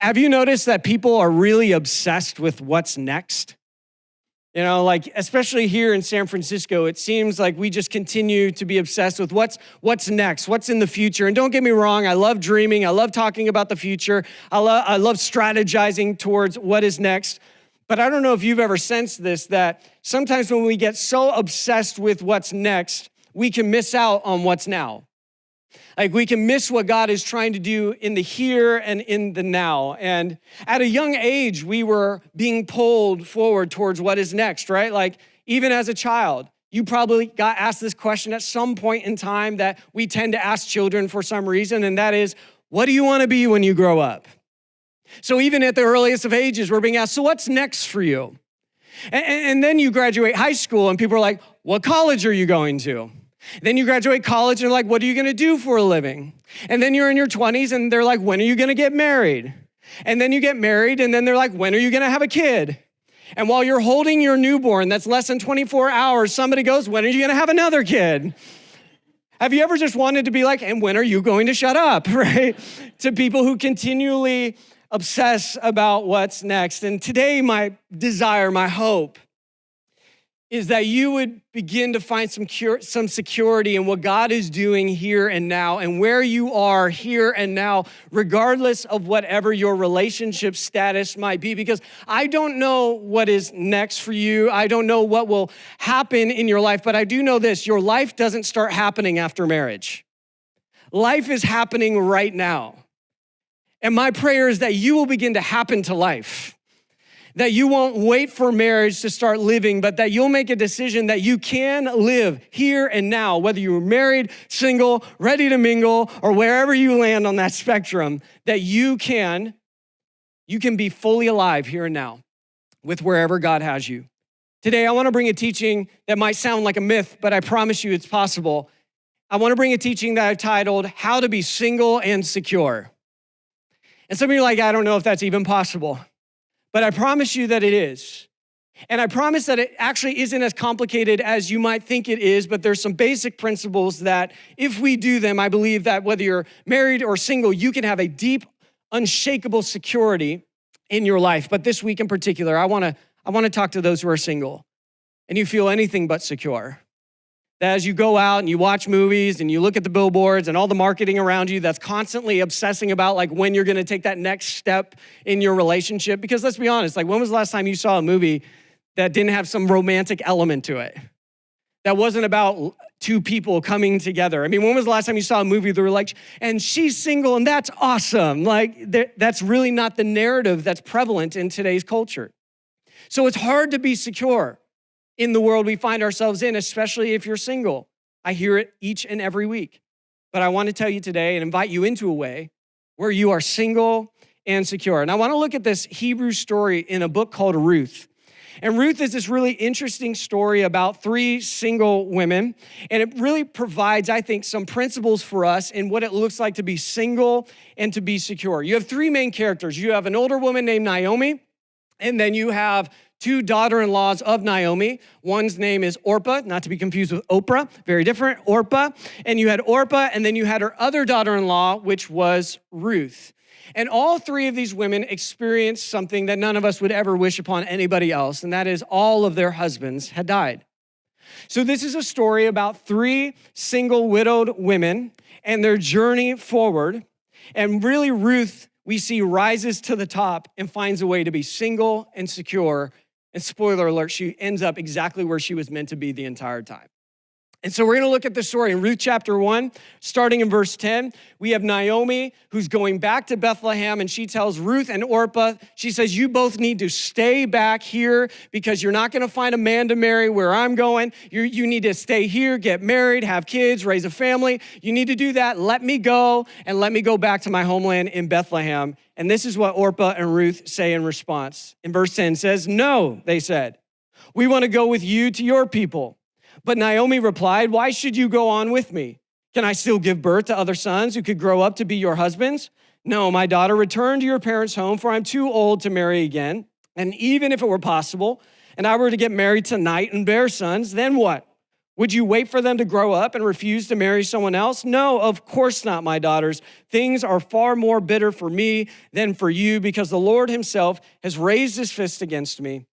Have you noticed that people are really obsessed with what's next? You know, like especially here in San Francisco, it seems like we just continue to be obsessed with what's next, what's in the future. And don't get me wrong, I love dreaming, I love talking about the future, I love strategizing towards what is next. But I don't know if you've ever sensed this, that sometimes when we get so obsessed with what's next, we can miss out on what's now. Like we can miss what God is trying to do in the here and in the now. And at a young age, we were being pulled forward towards what is next, right? Like even as a child, you probably got asked this question at some point in time that we tend to ask children for some reason, and that is, what do you want to be when you grow up? So even at the earliest of ages, we're being asked, so what's next for you? And then you graduate high school and people are like, what college are you going to? Then you graduate college and they're like, what are you gonna do for a living? And then you're in your 20s and they're like, when are you gonna get married? And then you get married and then they're like, when are you gonna have a kid? And while you're holding your newborn that's less than 24 hours, somebody goes, when are you gonna have another kid? Have you ever just wanted to be like, and when are you going to shut up, right? To people who continually obsess about what's next. And today, my desire, my hope, is that you would begin to find some security in what God is doing here and now and where you are here and now, regardless of whatever your relationship status might be. Because I don't know what is next for you. I don't know what will happen in your life, but I do know this: your life doesn't start happening after marriage. Life is happening right now. And my prayer is that you will begin to happen to life. That you won't wait for marriage to start living, but that you'll make a decision that you can live here and now, whether you're married, single, ready to mingle, or wherever you land on that spectrum, that you can be fully alive here and now with wherever God has you. Today, I want to bring a teaching that might sound like a myth, but I promise you it's possible. I want to bring a teaching that I've titled, How to Be Single and Secure. And some of you are like, I don't know if that's even possible. But I promise you that it is. And I promise that it actually isn't as complicated as you might think it is, but there's some basic principles that if we do them, I believe that whether you're married or single, you can have a deep, unshakable security in your life. But this week in particular, I want to talk to those who are single and you feel anything but secure. That as you go out and you watch movies and you look at the billboards and all the marketing around you that's constantly obsessing about like when you're gonna take that next step in your relationship. Because let's be honest, like when was the last time you saw a movie that didn't have some romantic element to it? That wasn't about two people coming together. I mean, when was the last time you saw a movie that were like, and she's single and that's awesome? Like that's really not the narrative that's prevalent in today's culture. So it's hard to be secure in the world we find ourselves in, especially if you're single. I hear it each and every week. But I want to tell you today and invite you into a way where you are single and secure. And I want to look at this Hebrew story in a book called Ruth. And Ruth is this really interesting story about three single women. And it really provides, I think, some principles for us in what it looks like to be single and to be secure. You have three main characters. You have an older woman named Naomi, and then you have two daughter-in-laws of Naomi. One's name is Orpah, not to be confused with Oprah, very different, Orpah. And you had Orpah, and then you had her other daughter-in-law, which was Ruth. And all three of these women experienced something that none of us would ever wish upon anybody else, and that is all of their husbands had died. So this is a story about three single widowed women and their journey forward. And really, Ruth, we see, rises to the top and finds a way to be single and secure. And spoiler alert, she ends up exactly where she was meant to be the entire time. And so we're going to look at the story in Ruth chapter 1, starting in verse 10. We have Naomi who's going back to Bethlehem, and she tells Ruth and Orpah, she says, you both need to stay back here because you're not going to find a man to marry where I'm going. You need to stay here, get married, have kids, raise a family. You need to do that. Let me go, and let me go back to my homeland in Bethlehem. And this is what Orpah and Ruth say in response. In verse 10 says, no, they said, we want to go with you to your people. But Naomi replied, why should you go on with me? Can I still give birth to other sons who could grow up to be your husbands? No, my daughter, return to your parents' home, for I'm too old to marry again. And even if it were possible, and I were to get married tonight and bear sons, then what? Would you wait for them to grow up and refuse to marry someone else? No, of course not, my daughters. Things are far more bitter for me than for you because the Lord himself has raised his fist against me.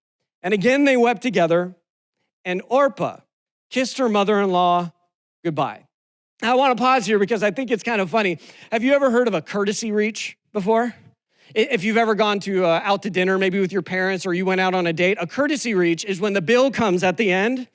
And again they wept together, and Orpah kissed her mother-in-law goodbye. Now, I want to pause here because I think it's kind of funny. Have you ever heard of a courtesy reach before? If you've ever gone out to dinner, maybe with your parents, or you went out on a date, a courtesy reach is when the bill comes at the end,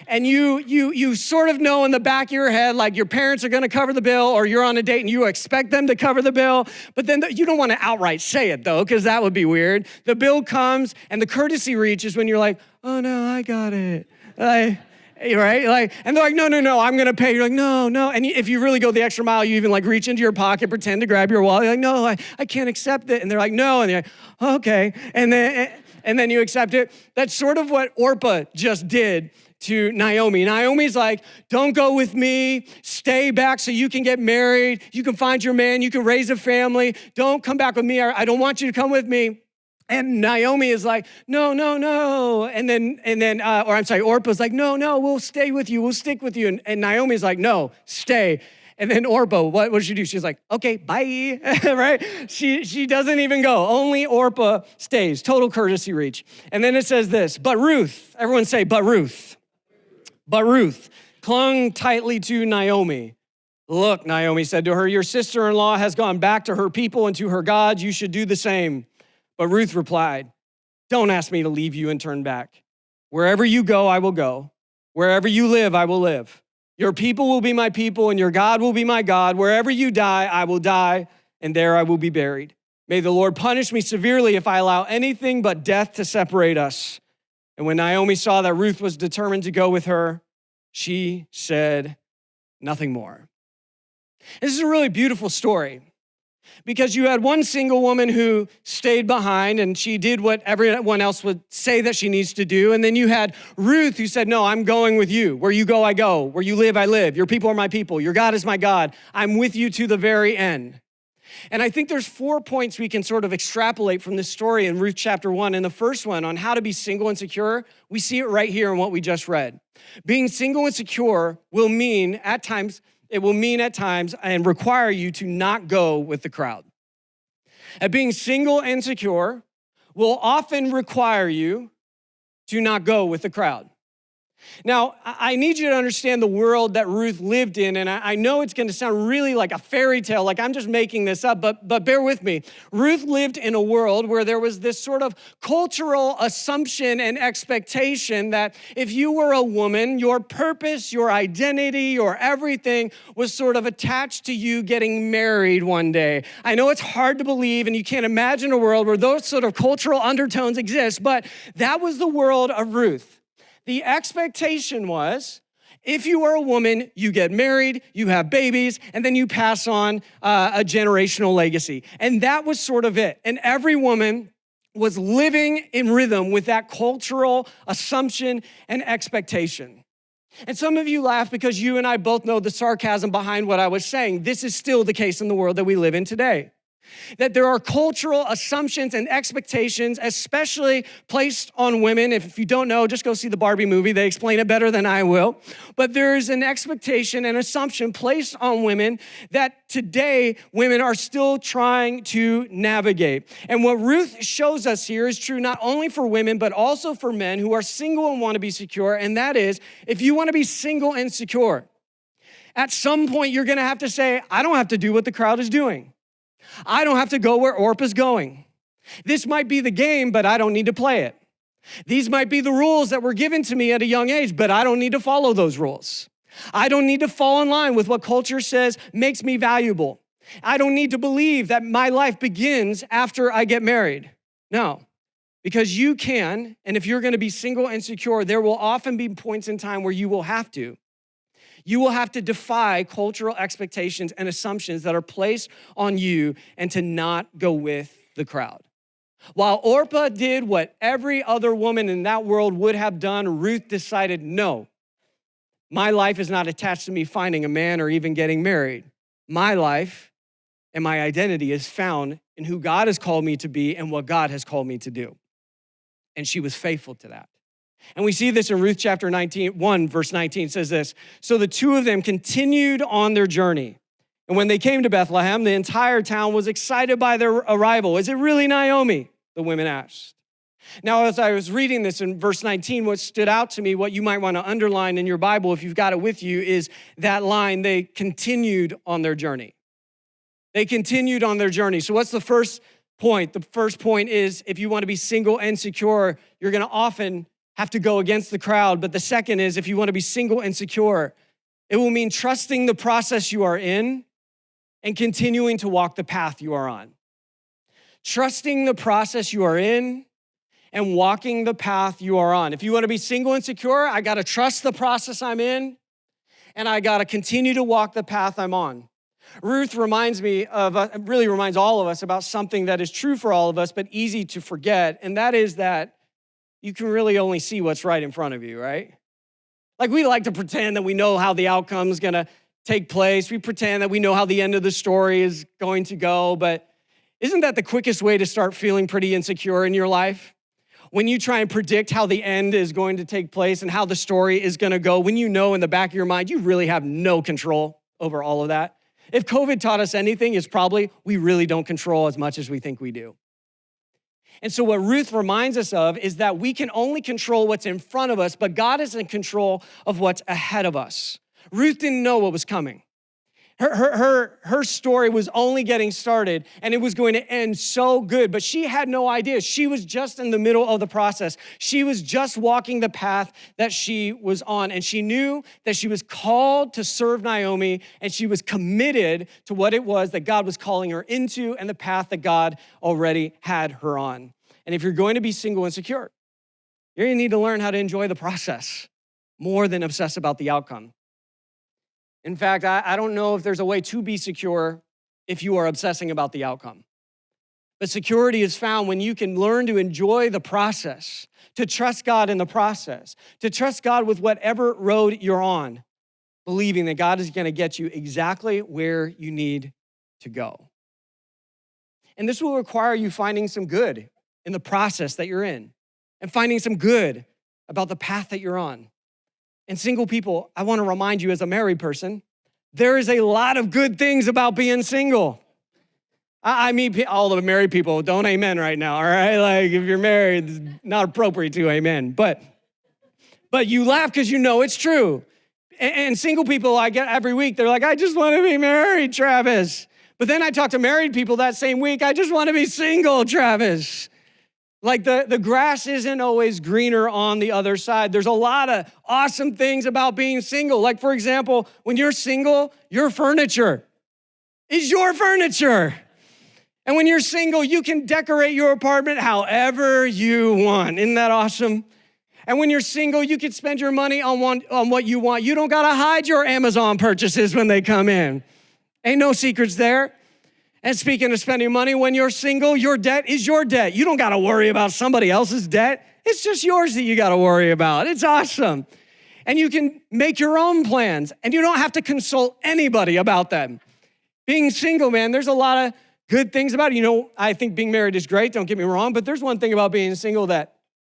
and you sort of know in the back of your head, like your parents are gonna cover the bill, or you're on a date and you expect them to cover the bill, but then you don't wanna outright say it though, because that would be weird. The bill comes, and the courtesy reach is when you're like, oh no, I got it. Right? And they're like, no, I'm gonna pay. You're like, no. And if you really go the extra mile, you even like reach into your pocket, pretend to grab your wallet. You're like, no, I can't accept it. And they're like, no. And you're like, okay. And then you accept it. That's sort of what Orpah just did to Naomi. Naomi's like, don't go with me. Stay back so you can get married. You can find your man. You can raise a family. Don't come back with me. I don't want you to come with me. And Naomi is like, no. Orpah's like, no, we'll stay with you. We'll stick with you. And Naomi's like, no, stay. And then Orpah, what does she do? She's like, okay, bye, right? She doesn't even go. Only Orpah stays. Total courtesy reach. And then it says this, but Ruth, everyone say, but Ruth. But Ruth clung tightly to Naomi. Look, Naomi said to her, your sister-in-law has gone back to her people and to her gods. You should do the same. But Ruth replied, don't ask me to leave you and turn back. Wherever you go, I will go. Wherever you live, I will live. Your people will be my people, and your God will be my God. Wherever you die, I will die, and there I will be buried. May the Lord punish me severely if I allow anything but death to separate us. And when Naomi saw that Ruth was determined to go with her, she said nothing more. This is a really beautiful story, because you had one single woman who stayed behind and she did what everyone else would say that she needs to do. And then you had Ruth who said, no, I'm going with you. Where you go, I go. Where you live, I live. Your people are my people. Your God is my God. I'm with you to the very end. And I think there's 4 points we can sort of extrapolate from this story in Ruth chapter 1. And the first one on how to be single and secure, we see it right here in what we just read. Being single and secure will mean at times and require you to not go with the crowd. And being single and secure will often require you to not go with the crowd. Now, I need you to understand the world that Ruth lived in, and I know it's going to sound really like a fairy tale, like I'm just making this up, but bear with me. Ruth lived in a world where there was this sort of cultural assumption and expectation that if you were a woman, your purpose, your identity, your everything was sort of attached to you getting married one day. I know it's hard to believe, and you can't imagine a world where those sort of cultural undertones exist, but that was the world of Ruth. The expectation was, if you are a woman, you get married, you have babies, and then you pass on a generational legacy. And that was sort of it. And every woman was living in rhythm with that cultural assumption and expectation. And some of you laugh because you and I both know the sarcasm behind what I was saying. This is still the case in the world that we live in today. That there are cultural assumptions and expectations, especially placed on women. If you don't know, just go see the Barbie movie. They explain it better than I will. But there is an expectation and assumption placed on women that today women are still trying to navigate. And what Ruth shows us here is true not only for women, but also for men who are single and want to be secure. And that is, if you want to be single and secure, at some point you're going to have to say, I don't have to do what the crowd is doing. I don't have to go where Orpah's going. This might be the game, but I don't need to play it. These might be the rules that were given to me at a young age, but I don't need to follow those rules. I don't need to fall in line with what culture says makes me valuable. I don't need to believe that my life begins after I get married. No, because you can, and if you're going to be single and secure, there will often be points in time where you will have to. You will have to defy cultural expectations and assumptions that are placed on you and to not go with the crowd. While Orpah did what every other woman in that world would have done, Ruth decided, no, my life is not attached to me finding a man or even getting married. My life and my identity is found in who God has called me to be and what God has called me to do. And she was faithful to that. And we see this in Ruth chapter 1, verse 19 says this. So the two of them continued on their journey. And when they came to Bethlehem, the entire town was excited by their arrival. Is it really Naomi? The women asked. Now, as I was reading this in verse 19, what stood out to me, what you might want to underline in your Bible if you've got it with you, is that line, they continued on their journey. They continued on their journey. So what's the first point? The first point is if you want to be single and secure, you're going to often have to go against the crowd. But the second is if you want to be single and secure, it will mean trusting the process you are in and continuing to walk the path you are on. Trusting the process you are in and walking the path you are on. If you want to be single and secure, I got to trust the process I'm in, and I got to continue to walk the path I'm on. Ruth reminds all of us about something that is true for all of us, but easy to forget, and that is that you can really only see what's right in front of you, right? Like we like to pretend that we know how the outcome is going to take place. We pretend that we know how the end of the story is going to go, but isn't that the quickest way to start feeling pretty insecure in your life? When you try and predict how the end is going to take place and how the story is going to go, when you know in the back of your mind, you really have no control over all of that. If COVID taught us anything, it's probably we really don't control as much as we think we do. And so what Ruth reminds us of is that we can only control what's in front of us, but God is in control of what's ahead of us. Ruth didn't know what was coming. Her story was only getting started, and it was going to end so good, but she had no idea. She was just in the middle of the process. She was just walking the path that she was on, and she knew that she was called to serve Naomi, and she was committed to what it was that God was calling her into and the path that God already had her on. And if you're going to be single and secure, you're going to need to learn how to enjoy the process more than obsess about the outcome. In fact, I don't know if there's a way to be secure if you are obsessing about the outcome. But security is found when you can learn to enjoy the process, to trust God in the process, to trust God with whatever road you're on, believing that God is going to get you exactly where you need to go. And this will require you finding some good in the process that you're in and finding some good about the path that you're on. And single people, I want to remind you as a married person, there is a lot of good things about being single. I mean, all the married people, don't amen right now, all right? Like if you're married, it's not appropriate to amen. But you laugh because you know it's true. And single people I get every week, they're like, I just want to be married, Travis. But then I talk to married people that same week, I just want to be single, Travis. Like the grass isn't always greener on the other side. There's a lot of awesome things about being single. Like for example, when you're single, your furniture is your furniture. And when you're single, you can decorate your apartment however you want. Isn't that awesome? And when you're single, you can spend your money on what you want. You don't gotta hide your Amazon purchases when they come in. Ain't no secrets there. And speaking of spending money, when you're single, your debt is your debt. You don't got to worry about somebody else's debt. It's just yours that you got to worry about. It's awesome. And you can make your own plans, and you don't have to consult anybody about them. Being single, man, there's a lot of good things about it. You know, I think being married is great, don't get me wrong, but there's one thing about being single that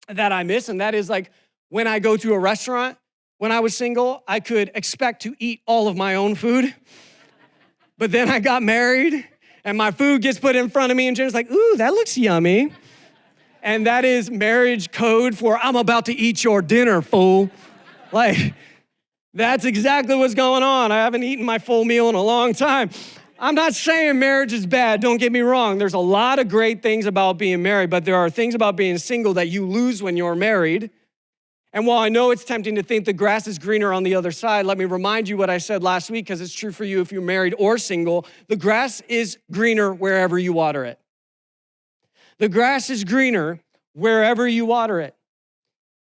I miss, and that is like when I go to a restaurant, when I was single, I could expect to eat all of my own food. But then I got married, and my food gets put in front of me, and Jen's like, ooh, that looks yummy. And that is marriage code for I'm about to eat your dinner, fool. Like, that's exactly what's going on. I haven't eaten my full meal in a long time. I'm not saying marriage is bad, don't get me wrong. There's a lot of great things about being married, but there are things about being single that you lose when you're married. And while I know it's tempting to think the grass is greener on the other side, let me remind you what I said last week, because it's true for you if you're married or single. The grass is greener wherever you water it. The grass is greener wherever you water it.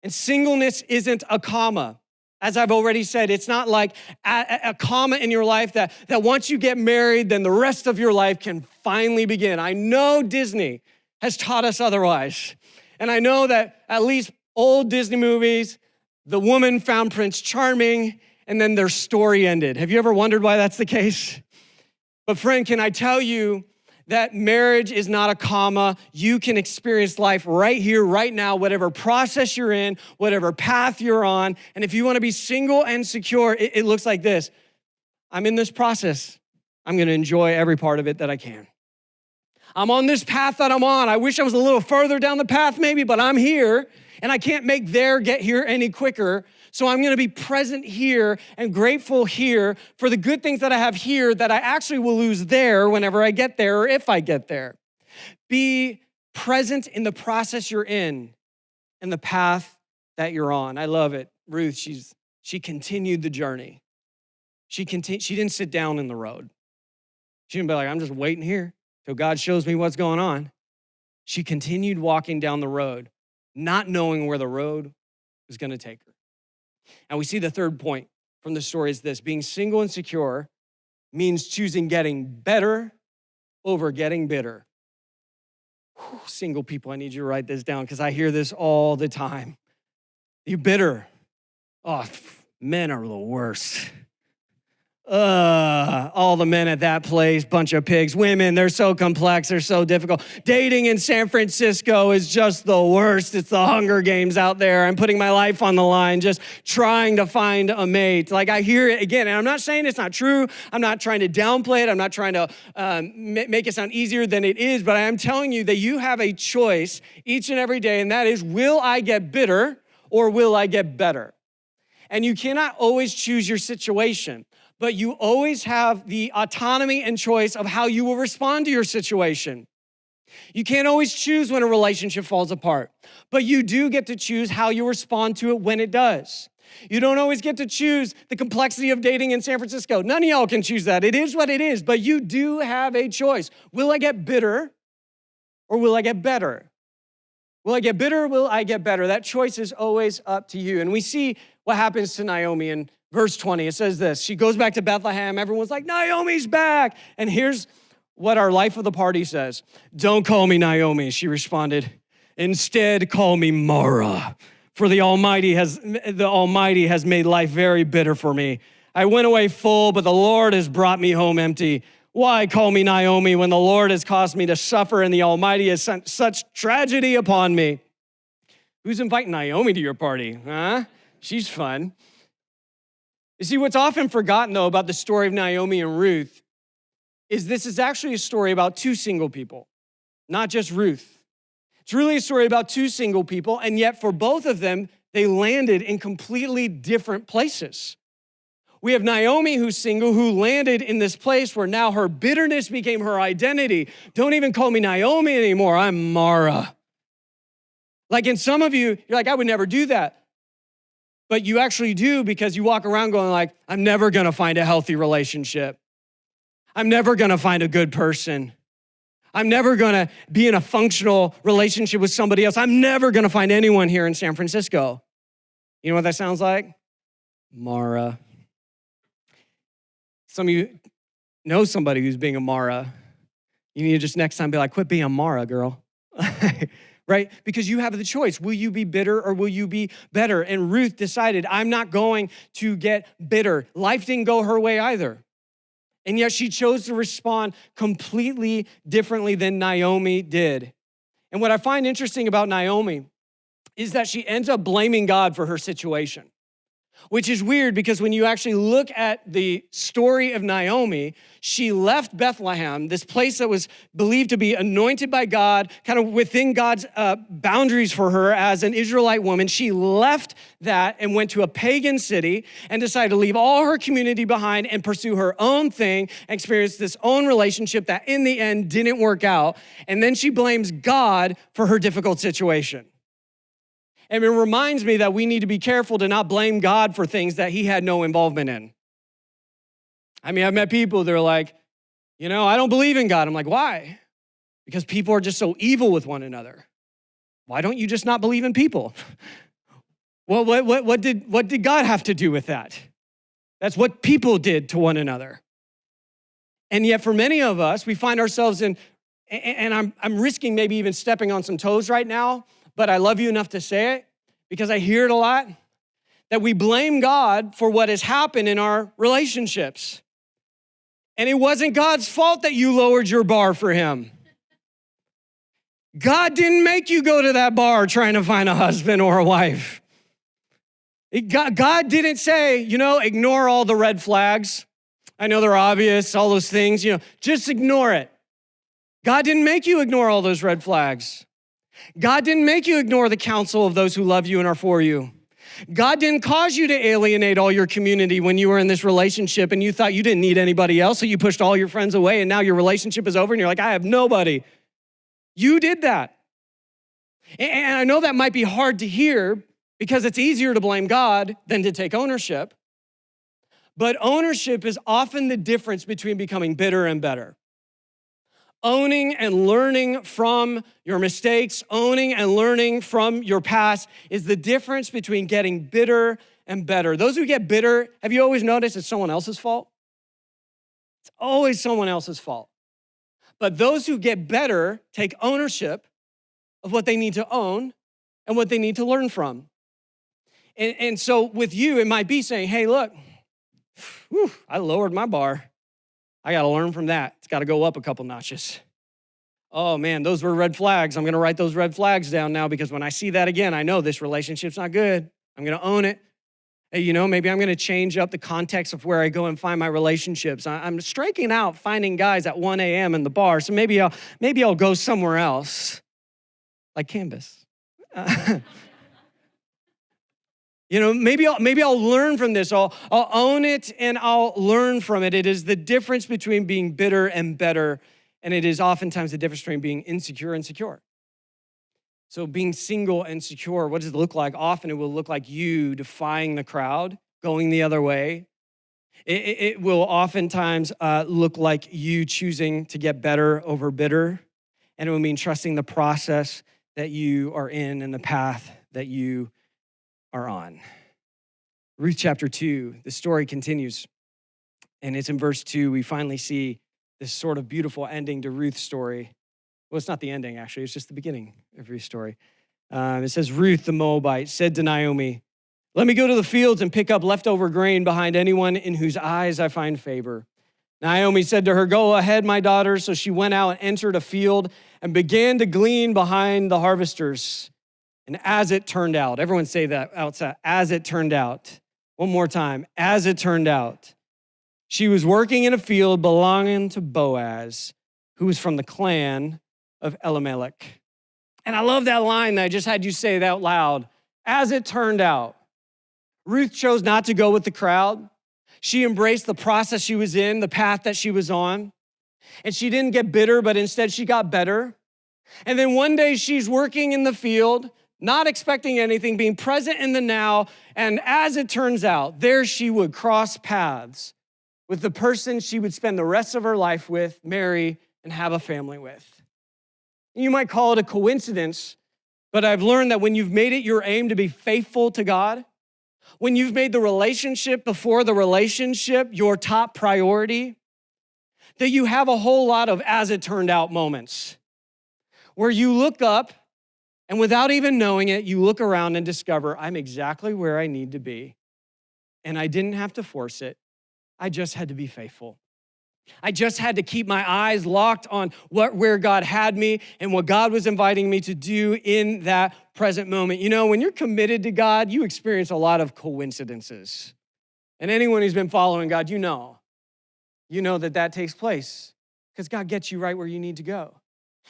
And singleness isn't a comma. As I've already said, it's not like a comma in your life that once you get married, then the rest of your life can finally begin. I know Disney has taught us otherwise. And I know that at least old Disney movies, the woman found Prince Charming, and then their story ended. Have you ever wondered why that's the case? But friend, can I tell you that marriage is not a comma. You can experience life right here, right now, whatever process you're in, whatever path you're on. And if you want to be single and secure, it looks like this. I'm in this process. I'm going to enjoy every part of it that I can. I'm on this path that I'm on. I wish I was a little further down the path maybe, but I'm here, and I can't make there get here any quicker. So I'm going to be present here and grateful here for the good things that I have here that I actually will lose there whenever I get there or if I get there. Be present in the process you're in and the path that you're on. I love it. Ruth, she continued the journey. She didn't sit down in the road. She didn't be like, I'm just waiting here till God shows me what's going on. She continued walking down the road, not knowing where the road was going to take her. And we see the third point from the story is this: being single and secure means choosing getting better over getting bitter. Whew, single people, I need you to write this down because I hear this all the time. You bitter. Oh, men are the worst. All the men at that place, bunch of pigs. Women, they're so complex, they're so difficult. Dating in San Francisco is just the worst. It's the Hunger Games out there. I'm putting my life on the line, just trying to find a mate. Like I hear it again, and I'm not saying it's not true. I'm not trying to downplay it. I'm not trying to make it sound easier than it is, but I am telling you that you have a choice each and every day, and that is, will I get bitter or will I get better? And you cannot always choose your situation, but you always have the autonomy and choice of how you will respond to your situation. You can't always choose when a relationship falls apart, but you do get to choose how you respond to it when it does. You don't always get to choose the complexity of dating in San Francisco. None of y'all can choose that. It is what it is, but you do have a choice. Will I get bitter or will I get better? Will I get bitter or will I get better? That choice is always up to you. And we see what happens to Naomi in verse 20. It says this: she goes back to Bethlehem. Everyone's like, Naomi's back. And here's what our life of the party says. Don't call me Naomi, she responded. Instead, call me Mara, for the Almighty has made life very bitter for me. I went away full, but the Lord has brought me home empty. Why call me Naomi when the Lord has caused me to suffer and the Almighty has sent such tragedy upon me? Who's inviting Naomi to your party? Huh? She's fun. You see, what's often forgotten, though, about the story of Naomi and Ruth is this is actually a story about two single people, not just Ruth. It's really a story about two single people, and yet for both of them, they landed in completely different places. We have Naomi, who's single, who landed in this place where now her bitterness became her identity. Don't even call me Naomi anymore. I'm Mara. Like in some of you, you're like, I would never do that. But you actually do, because you walk around going like, I'm never going to find a healthy relationship. I'm never going to find a good person. I'm never going to be in a functional relationship with somebody else. I'm never going to find anyone here in San Francisco. You know what that sounds like? Mara. Some of you know somebody who's being a Mara. You need to just next time be like, quit being a Mara, girl. Right? Because you have the choice. Will you be bitter or will you be better? And Ruth decided, I'm not going to get bitter. Life didn't go her way either. And yet she chose to respond completely differently than Naomi did. And what I find interesting about Naomi is that she ends up blaming God for her situation, which is weird because when you actually look at the story of Naomi, she left Bethlehem, this place that was believed to be anointed by God, kind of within God's boundaries for her as an Israelite woman. She left that and went to a pagan city and decided to leave all her community behind and pursue her own thing, and experience this own relationship that in the end didn't work out. And then she blames God for her difficult situation. And it reminds me that we need to be careful to not blame God for things that he had no involvement in. I mean, I've met people that are like, I don't believe in God. I'm like, why? Because people are just so evil with one another. Why don't you just not believe in people? Well, what did God have to do with that? That's what people did to one another. And yet for many of us, we find ourselves in, and I'm risking maybe even stepping on some toes right now, but I love you enough to say it because I hear it a lot, that we blame God for what has happened in our relationships. And it wasn't God's fault that you lowered your bar for him. God didn't make you go to that bar trying to find a husband or a wife. God didn't say, ignore all the red flags. I know they're obvious, all those things, just ignore it. God didn't make you ignore all those red flags. God didn't make you ignore the counsel of those who love you and are for you. God didn't cause you to alienate all your community when you were in this relationship and you thought you didn't need anybody else, so you pushed all your friends away and now your relationship is over and you're like, I have nobody. You did that. And I know that might be hard to hear because it's easier to blame God than to take ownership. But ownership is often the difference between becoming bitter and better. Owning and learning from your mistakes, owning and learning from your past is the difference between getting bitter and better. Those who get bitter, have you always noticed it's someone else's fault? It's always someone else's fault. But those who get better take ownership of what they need to own and what they need to learn from. And so with you, it might be saying, hey, look, I lowered my bar. I got to learn from that. It's got to go up a couple notches. Oh man, those were red flags. I'm going to write those red flags down now because when I see that again, I know this relationship's not good. I'm going to own it. Hey, maybe I'm going to change up the context of where I go and find my relationships. I'm striking out finding guys at 1 a.m. in the bar, so maybe I'll go somewhere else, like Canvas. Maybe I'll learn from this. I'll own it and I'll learn from it. It is the difference between being bitter and better, and it is oftentimes the difference between being insecure and secure. So being single and secure, what does it look like? Often it will look like you defying the crowd, going the other way. It will oftentimes look like you choosing to get better over bitter, and it will mean trusting the process that you are in and the path that you are on. Ruth chapter 2, the story continues. And it's in verse 2, we finally see this sort of beautiful ending to Ruth's story. Well, it's not the ending, actually. It's just the beginning of Ruth's story. It says, Ruth the Moabite said to Naomi, let me go to the fields and pick up leftover grain behind anyone in whose eyes I find favor. Naomi said to her, go ahead, my daughter. So she went out and entered a field and began to glean behind the harvesters. And as it turned out, everyone say that outside, as it turned out. One more time, as it turned out. She was working in a field belonging to Boaz, who was from the clan of Elimelech. And I love that line that I just had you say that out loud. As it turned out, Ruth chose not to go with the crowd. She embraced the process she was in, the path that she was on. And she didn't get bitter, but instead she got better. And then one day she's working in the field, not expecting anything, being present in the now. And as it turns out, there she would cross paths with the person she would spend the rest of her life with, marry, and have a family with. You might call it a coincidence, but I've learned that when you've made it your aim to be faithful to God, when you've made the relationship before the relationship your top priority, that you have a whole lot of as it turned out moments where you look up and without even knowing it, you look around and discover I'm exactly where I need to be. And I didn't have to force it. I just had to be faithful. I just had to keep my eyes locked on where God had me and what God was inviting me to do in that present moment. When you're committed to God, you experience a lot of coincidences. And anyone who's been following God, you know that takes place because God gets you right where you need to go.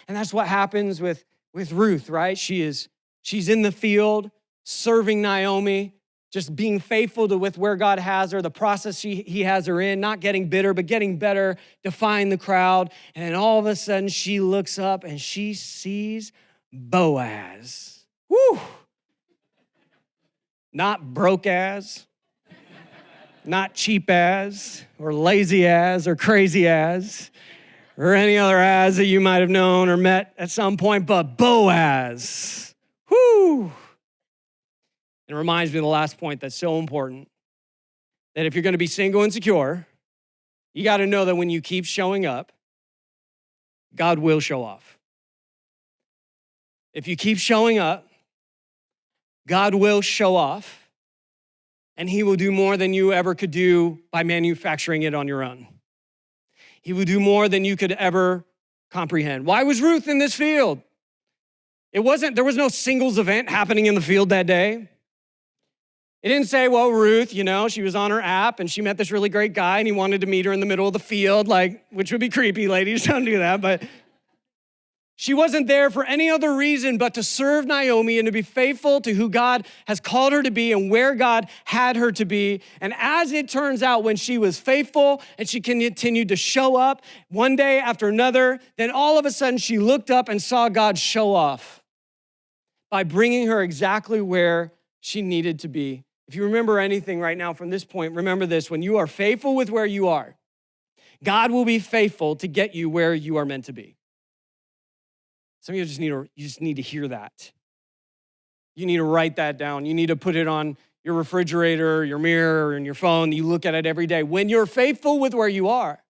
And that's what happens with Ruth, right? She's in the field serving Naomi, just being faithful to with where God has her, the process he has her in, not getting bitter, but getting better, defying the crowd. And then all of a sudden she looks up and she sees Boaz. Woo! Not broke as, not cheap as, or lazy as, or crazy as, or any other as that you might have known or met at some point, but Boaz. Woo! It reminds me of the last point that's so important, that if you're going to be single and secure, you got to know that when you keep showing up, God will show off. If you keep showing up, God will show off, and he will do more than you ever could do by manufacturing it on your own. He will do more than you could ever comprehend. Why was Ruth in this field? There was no singles event happening in the field that day. It didn't say, well, Ruth, she was on her app and she met this really great guy and he wanted to meet her in the middle of the field, which would be creepy, ladies, don't do that. But she wasn't there for any other reason but to serve Naomi and to be faithful to who God has called her to be and where God had her to be. And as it turns out, when she was faithful and she continued to show up one day after another, then all of a sudden she looked up and saw God show off by bringing her exactly where she needed to be. If you remember anything right now from this point, remember this: when you are faithful with where you are, God will be faithful to get you where you are meant to be. Some of you just need to hear that. You need to write that down. You need to put it on your refrigerator, your mirror, and your phone. You look at it every day. When you're faithful with where you are,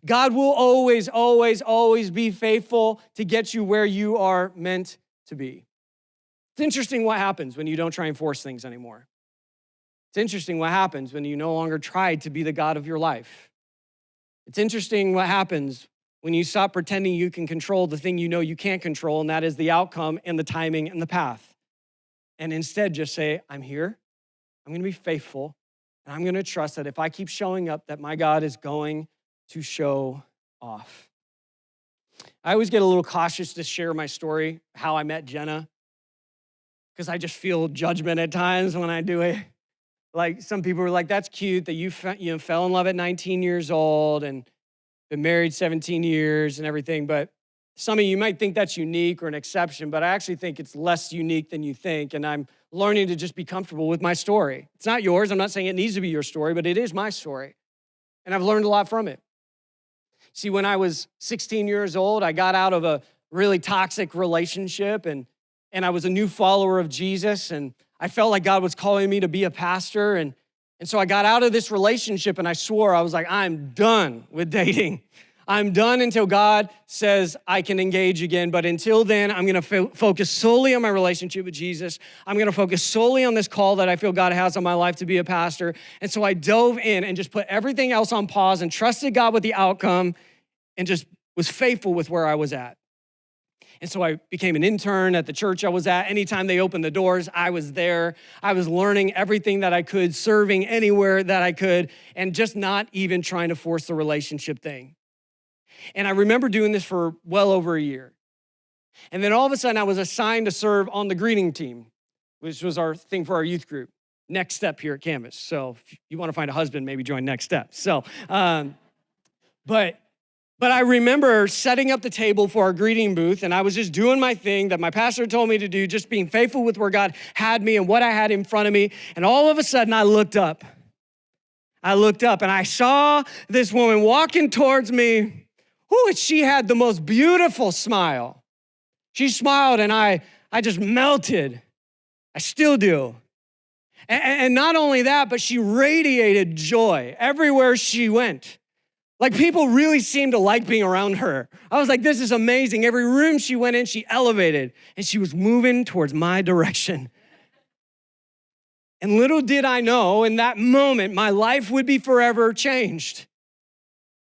God will always, always, always be faithful to get you where you are meant to be. It's interesting what happens when you don't try and force things anymore. It's interesting what happens when you no longer try to be the God of your life. It's interesting what happens when you stop pretending you can control the thing you know you can't control, and that is the outcome and the timing and the path. And instead just say, I'm here, I'm gonna be faithful, and I'm gonna trust that if I keep showing up, that my God is going to show off. I always get a little cautious to share my story, how I met Jenna, because I just feel judgment at times when I do it. Like some people are like, that's cute that you fell in love at 19 years old and been married 17 years and everything, but some of you might think that's unique or an exception, but I actually think it's less unique than you think, and I'm learning to just be comfortable with my story. It's not yours. I'm not saying it needs to be your story, but it is my story, and I've learned a lot from it. See, when I was 16 years old, I got out of a really toxic relationship, and I was a new follower of Jesus, and I felt like God was calling me to be a pastor, and so I got out of this relationship and I swore, I was like, I'm done with dating. I'm done until God says I can engage again. But until then, I'm gonna focus solely on my relationship with Jesus. I'm gonna focus solely on this call that I feel God has on my life to be a pastor. And so I dove in and just put everything else on pause and trusted God with the outcome and just was faithful with where I was at. And so I became an intern at the church I was at. Anytime they opened the doors, I was there. I was learning everything that I could, serving anywhere that I could, and just not even trying to force the relationship thing. And I remember doing this for well over a year. And then all of a sudden, I was assigned to serve on the greeting team, which was our thing for our youth group. Next Step here at Canvas. So if you want to find a husband, maybe join Next Step. So, But I remember setting up the table for our greeting booth, and I was just doing my thing that my pastor told me to do, just being faithful with where God had me and what I had in front of me. And all of a sudden, I looked up. And I saw this woman walking towards me. Ooh, she had the most beautiful smile. She smiled, and I just melted. I still do. And not only that, but she radiated joy everywhere she went. Like people really seemed to like being around her. I was like, this is amazing. Every room she went in, she elevated and she was moving towards my direction. And little did I know in that moment, my life would be forever changed.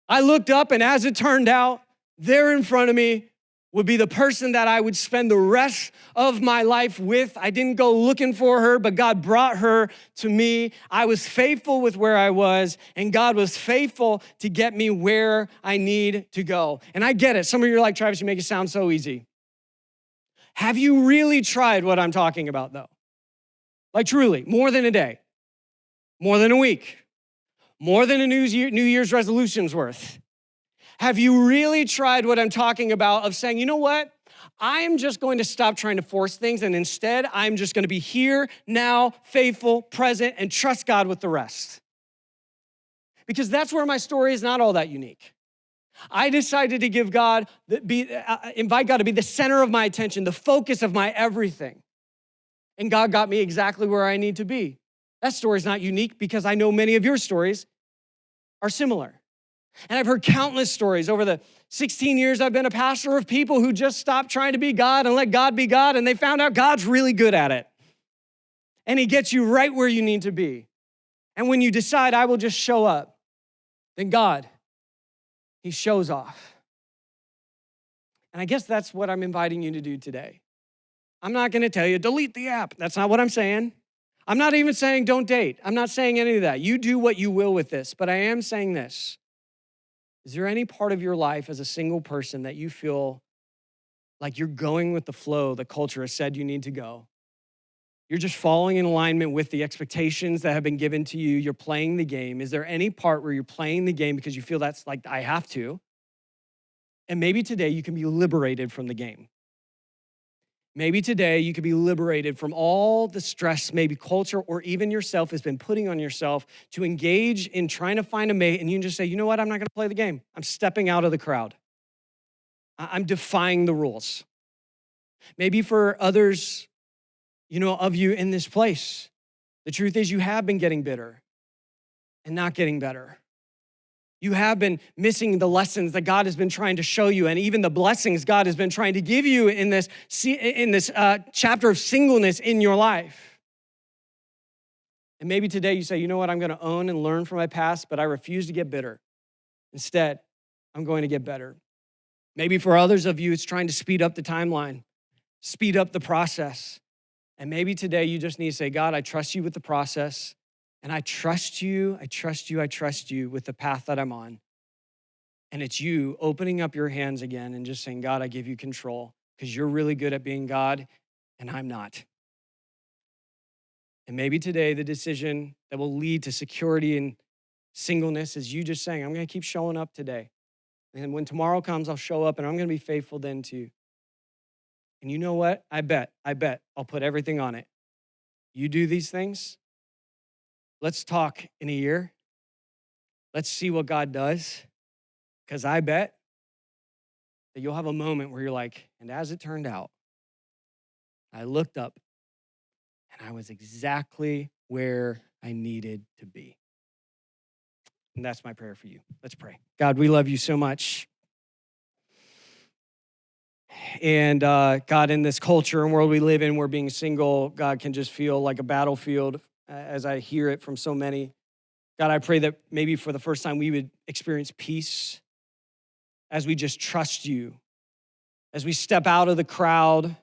I looked up and as it turned out, there in front of me would be the person that I would spend the rest of my life with. I didn't go looking for her, but God brought her to me. I was faithful with where I was, and God was faithful to get me where I need to go. And I get it. Some of you are like, Travis, you make it sound so easy. Have you really tried what I'm talking about, though? Like truly, more than a day, more than a week, more than a New Year's resolution's worth. Have you really tried what I'm talking about of saying, you know what? I am just going to stop trying to force things, and instead, I'm just going to be here, now, faithful, present, and trust God with the rest. Because that's where my story is not all that unique. I decided to give God, invite God to be the center of my attention, the focus of my everything. And God got me exactly where I need to be. That story is not unique because I know many of your stories are similar. And I've heard countless stories over the 16 years I've been a pastor of people who just stopped trying to be God and let God be God, and they found out God's really good at it. And he gets you right where you need to be. And when you decide, I will just show up, then God He shows off. And I guess that's what I'm inviting you to do today. I'm not going to tell you, delete the app. That's not what I'm saying. I'm not even saying don't date. I'm not saying any of that. You do what you will with this. But I am saying this. Is there any part of your life as a single person that you feel like you're going with the flow the culture has said you need to go? You're just falling in alignment with the expectations that have been given to you. You're playing the game. Is there any part where you're playing the game because you feel that's like, I have to? And maybe today you can be liberated from the game. Maybe today you could be liberated from all the stress maybe culture or even yourself has been putting on yourself to engage in trying to find a mate, and you can just say, you know what, I'm not gonna play the game. I'm stepping out of the crowd. I'm defying the rules. Maybe for others, of you in this place, the truth is you have been getting bitter and not getting better. You have been missing the lessons that God has been trying to show you, and even the blessings God has been trying to give you in this chapter of singleness in your life. And maybe today you say, you know what, I'm going to own and learn from my past, but I refuse to get bitter. Instead, I'm going to get better. Maybe for others of you, it's trying to speed up the timeline, speed up the process. And maybe today you just need to say, God, I trust you with the process. And I trust you with the path that I'm on. And it's you opening up your hands again and just saying, God, I give you control because you're really good at being God and I'm not. And maybe today the decision that will lead to security and singleness is you just saying, I'm going to keep showing up today. And when tomorrow comes, I'll show up and I'm going to be faithful then too. And you know what? I bet I'll put everything on it. You do these things. Let's talk in a year. Let's see what God does. Because I bet that you'll have a moment where you're like, and as it turned out, I looked up and I was exactly where I needed to be. And that's my prayer for you. Let's pray. God, we love you so much. And God, in this culture and world we live in where being single, God, can just feel like a battlefield as I hear it from so many. God, I pray that maybe for the first time we would experience peace as we just trust you, as we step out of the crowd,